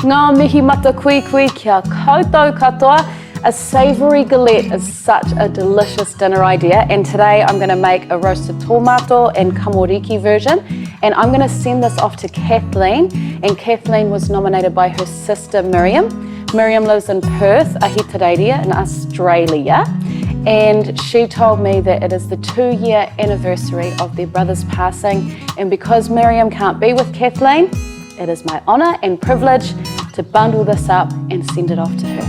Ngā mihi mata kui kia koutou katoa. A savoury galette is such a delicious dinner idea, and today I'm going to make a roasted tōmato and kamoriki version, and I'm going to send this off to Kathleen, and Kathleen was nominated by her sister Miriam. Miriam lives in Perth, Ahitereiria in Australia, and she told me that it is the 2-year anniversary of their brother's passing, and because Miriam can't be with Kathleen, it is my honour and privilege to bundle this up and send it off to her.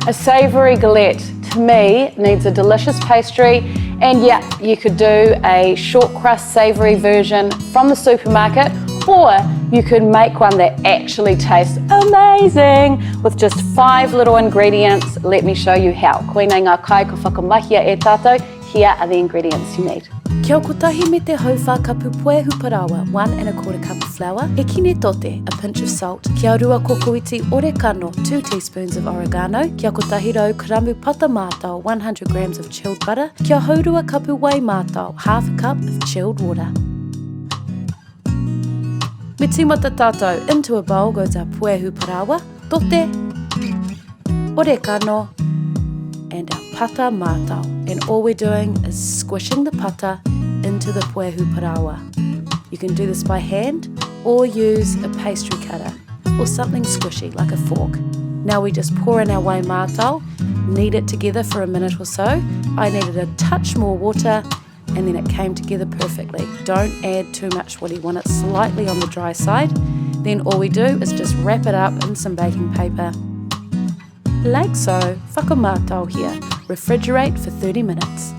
A savoury galette, to me, needs a delicious pastry, and yeah, you could do a short crust savoury version from the supermarket, or you could make one that actually tastes amazing with just 5 little ingredients. Let me show you how. Koina ngā kai ka whakamahia e tātou, here are the ingredients you need. Kia kotahi me te hauwhakapu poehu parawa, 1 1/4 cup of flour, e kine tote, a pinch of salt, kia rua kokoiti orekano, 2 teaspoons of oregano, kia kotahi rau karamu pata mātau, 100 grams of chilled butter, kia haurua kapu wai mātau, 1/2 cup of chilled water. Me tīmata tātou, into a bowl goes our poehu parawa, tote, orekano, and our pata mātau. And all we're doing is squishing the pata into the poehu parawa. You can do this by hand or use a pastry cutter or something squishy like a fork. Now we just pour in our wai mātau, knead it together for a minute or so. I needed a touch more water and then it came together perfectly. Don't add too much water, you want it slightly on the dry side. Then all we do is just wrap it up in some baking paper. Like so, whakamātau here. Refrigerate for 30 minutes.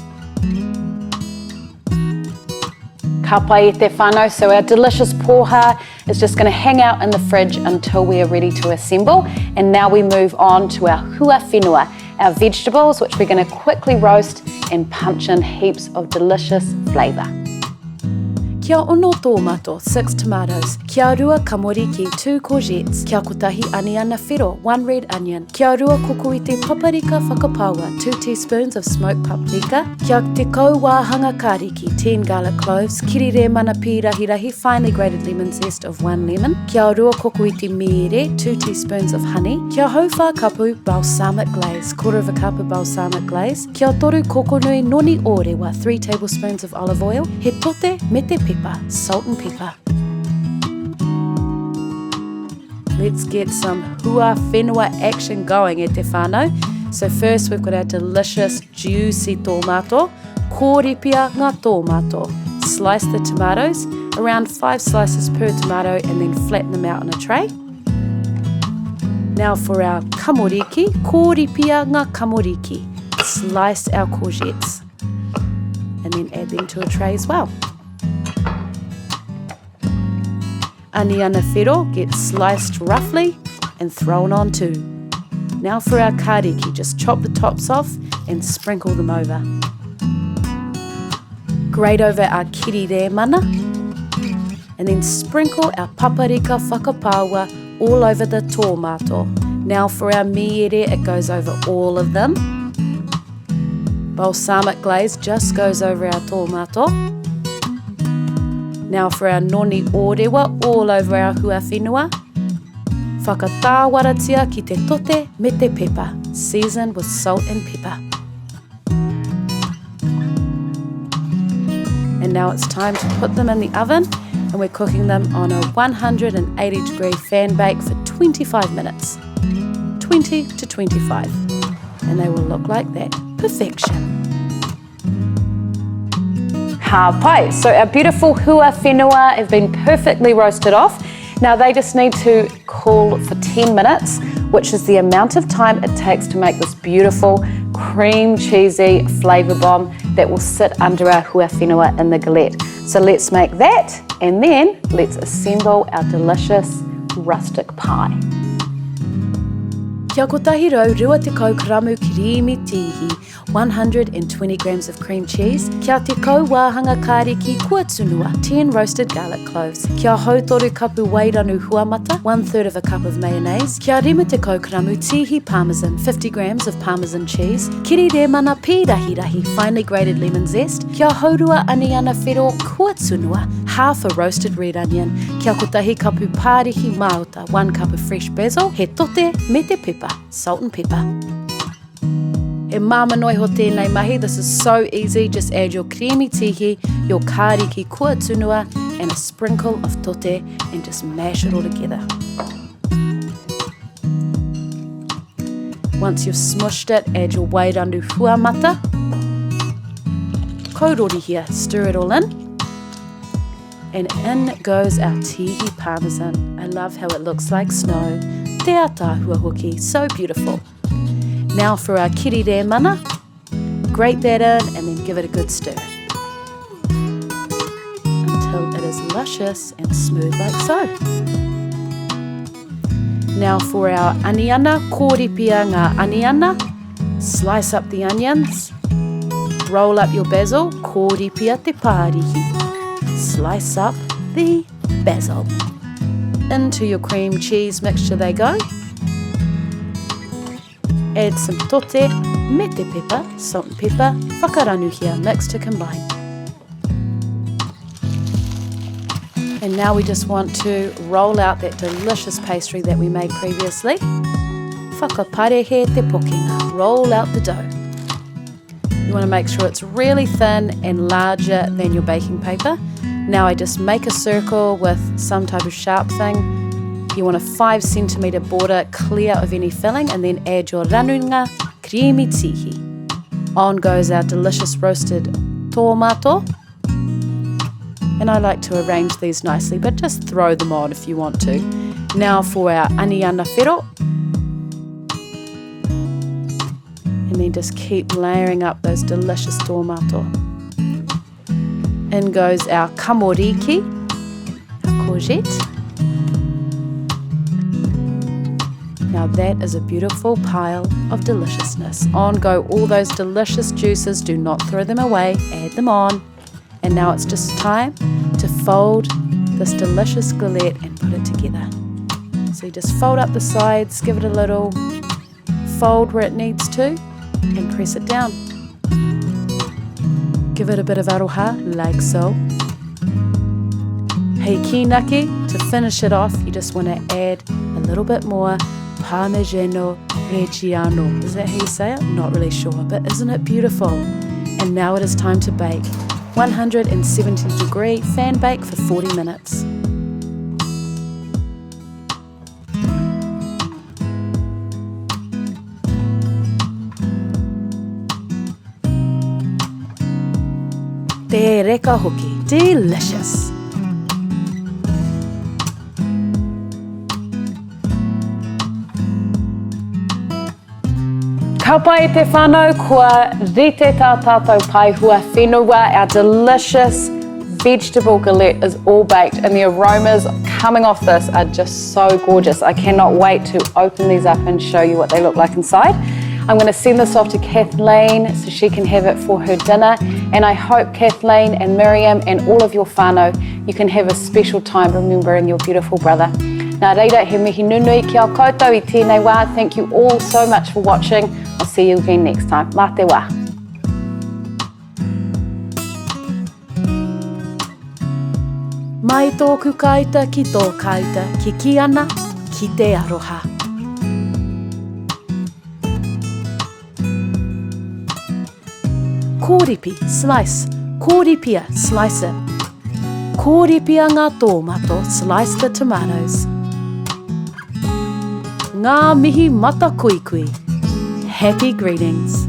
Ka pai e te whānau, so our delicious pōha is just going to hang out in the fridge until we are ready to assemble. And now we move on to our whenua, our vegetables, which we're going to quickly roast and punch in heaps of delicious flavour. Kia ono tōmato, 6 tomatoes. Kia rua kamoriki, 2 courgettes. Kia kotahi aniana whiro, 1 red onion. Kia rua kokoiti paprika whakapaua, 2 teaspoons of smoked paprika. Kia te Kaiwhakatū kariki, 10 garlic cloves. Kirire mana pīrahirahi, finely grated lemon zest of 1 lemon. Kia rua kokoiti mere, 2 teaspoons of honey. Kia Whānau balsamic glaze, 1/4 cup of balsamic glaze. Kia toru kokonui noni orewa, 3 tablespoons of olive oil. He tote me te pepper, salt and pepper. Let's get some whenua action going e te whānau. So first we've got our delicious juicy tōmato. Kōripia ngā tōmato. Slice the tomatoes, around 5 slices per tomato, and then flatten them out on a tray. Now for our kamoriki, kōripia ngā kamoriki. Slice our courgettes and then add them to a tray as well. Aniana whiro gets sliced roughly and thrown on too. Now for our kariki, just chop the tops off and sprinkle them over. Grate over our kirire mana and then sprinkle our paprika whakapaua all over the tōmato. Now for our miere, it goes over all of them. Balsamic glaze just goes over our tōmato. Now for our noni orewa all over our whenua. Whakatāwaratia ki te tote me te pepper, seasoned with salt and pepper. And now it's time to put them in the oven, and we're cooking them on a 180 degree fan bake for 25 minutes. 20 to 25. And they will look like that. Perfection. Pai. So our beautiful whenua have been perfectly roasted off. Now they just need to cool for 10 minutes, which is the amount of time it takes to make this beautiful cream cheesy flavour bomb that will sit under our whenua in the galette. So let's make that, and then let's assemble our delicious rustic pie. Kia kotahi rau rua te kaukaramu kirimi tihi, 120 grams of cream cheese. Kia te Kaiwhakatū kariki kuatunua, 10 roasted garlic cloves. Kia hautoru kapu wairanu huamata, 1/3 cup of mayonnaise. Kia rima te kaukaramu tihi parmesan, 50 grams of parmesan cheese. Kirire mana pīrahirahi, finely grated lemon zest. Kia haurua aniana whiro kuatunua, half a roasted red onion, kia kotahi kapu pārihi māuta, 1 cup of fresh basil, he tote me te pepper, salt and pepper. E māmanoi ho tēnei mahi, this is so easy, just add your creamy tihi, your kāriki kua tunua, and a sprinkle of tote, and just mash it all together. Once you've smushed it, add your wairandu huamata. Kaurori here, stir it all in. And in goes our tihi parmesan. I love how it looks like snow. Te tātou hoki, so beautiful. Now for our kirire mana. Grate that in and then give it a good stir. Until it is luscious and smooth like so. Now for our aniana, kōripia ngā aniana. Slice up the onions. Roll up your basil, kōripia te pārihi. Slice up the basil. Into your cream cheese mixture they go. Add some tote, me te pepper, salt and pepper, whakaranu here, mix to combine. And now we just want to roll out that delicious pastry that we made previously. Whakaparehe te pokinga, roll out the dough. You want to make sure it's really thin and larger than your baking paper. Now I just make a circle with some type of sharp thing. You want a 5 centimetre border clear of any filling, and then add your ranunga creamy tihi. On goes our delicious roasted tomato. And I like to arrange these nicely, but just throw them on if you want to. Now for our aniana whero. And then just keep layering up those delicious tomato. In goes our kamoriki, our courgette. Now that is a beautiful pile of deliciousness. On go all those delicious juices, do not throw them away, add them on. And now it's just time to fold this delicious galette and put it together. So you just fold up the sides, give it a little fold where it needs to, and press it down. Give it a bit of aroha, like so. Hei kinaki, to finish it off, you just want to add a little bit more Parmigiano Reggiano. Is that how you say it? Not really sure, but isn't it beautiful? And now it is time to bake. 170 degree fan bake for 40 minutes. Te reka hoki, delicious. Ka pai te whānau, kua rite tā tātou paihua whenua. Our delicious vegetable galette is all baked, and the aromas coming off this are just so gorgeous. I cannot wait to open these up and show you what they look like inside. I'm going to send this off to Kathleen so she can have it for her dinner, and I hope Kathleen and Miriam and all of your whānau, you can have a special time remembering your beautiful brother. Nā reira, he mihi nunui ki au koutou I tēnei wā. Thank you all so much for watching. I'll see you again next time. Mā te wā. Mai tōku kaita ki tō kaita, ki ki ana, ki te aroha. Kōripi, slice. Kōripia, slice it. Kōripia ngā tōmato, slice the tomatoes. Ngā mihi mata kui kui. Happy greetings.